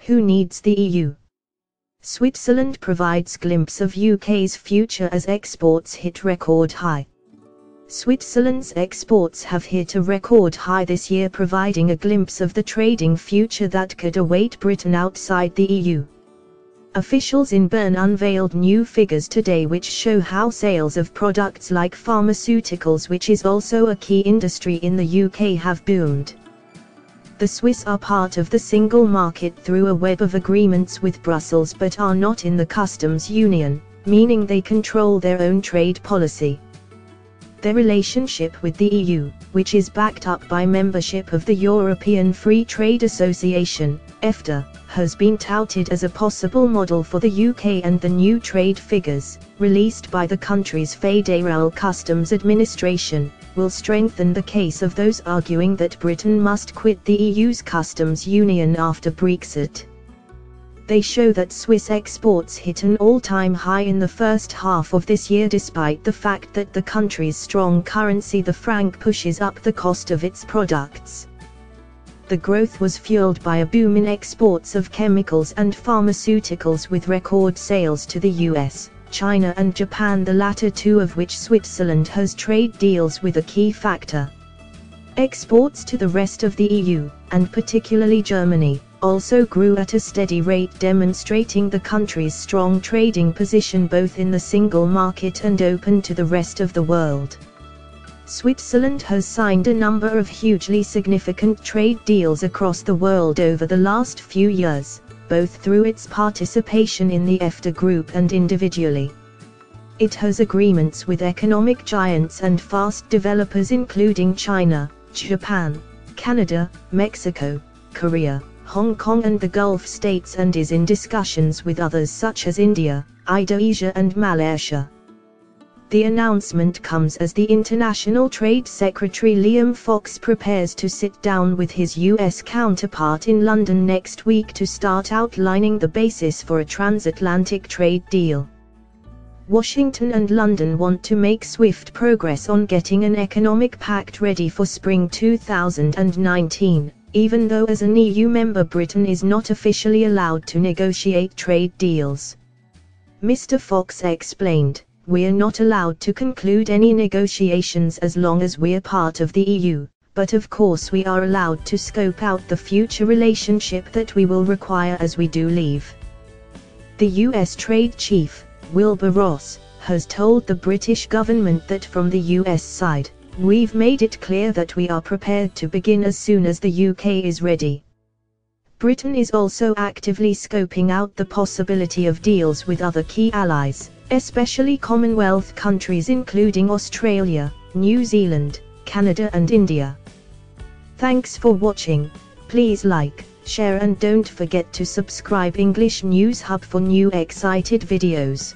Who needs the EU? Switzerland provides glimpse of UK's future as exports hit record high. Switzerland's exports have hit a record high this year, providing a glimpse of the trading future that could await Britain outside the EU. Officials in Bern unveiled new figures today which show how sales of products like pharmaceuticals, which is also a key industry in the UK, have boomed. The Swiss are part of the single market through a web of agreements with Brussels but are not in the customs union, meaning they control their own trade policy. Their relationship with the EU, which is backed up by membership of the European Free Trade Association, EFTA, has been touted as a possible model for the UK, and the new trade figures, released by the country's Federal Customs Administration, will strengthen the case of those arguing that Britain must quit the EU's customs union after Brexit. They show that Swiss exports hit an all-time high in the first half of this year, despite the fact that the country's strong currency, the franc, pushes up the cost of its products. The growth was fueled by a boom in exports of chemicals and pharmaceuticals, with record sales to the US, China and Japan, the latter two of which Switzerland has trade deals with, a key factor. Exports to the rest of the EU, and particularly Germany, also grew at a steady rate, demonstrating the country's strong trading position both in the single market and open to the rest of the world. Switzerland has signed a number of hugely significant trade deals across the world over the last few years, both through its participation in the EFTA group and individually. It has agreements with economic giants and fast developers including China, Japan, Canada, Mexico, Korea, Hong Kong and the Gulf states, and is in discussions with others such as India, Indonesia and Malaysia. The announcement comes as the International Trade Secretary Liam Fox prepares to sit down with his US counterpart in London next week to start outlining the basis for a transatlantic trade deal. Washington and London want to make swift progress on getting an economic pact ready for spring 2019, even though as an EU member Britain is not officially allowed to negotiate trade deals. Mr. Fox explained, "We're not allowed to conclude any negotiations as long as we're part of the EU, but of course we are allowed to scope out the future relationship that we will require as we do leave." The US Trade Chief, Wilbur Ross, has told the British government that from the US side, "We've made it clear that we are prepared to begin as soon as the UK is ready." Britain is also actively scoping out the possibility of deals with other key allies, especially Commonwealth countries including Australia, New Zealand, Canada and India. Thanks for watching. Please like, share and don't forget to subscribe English News Hub for new excited videos.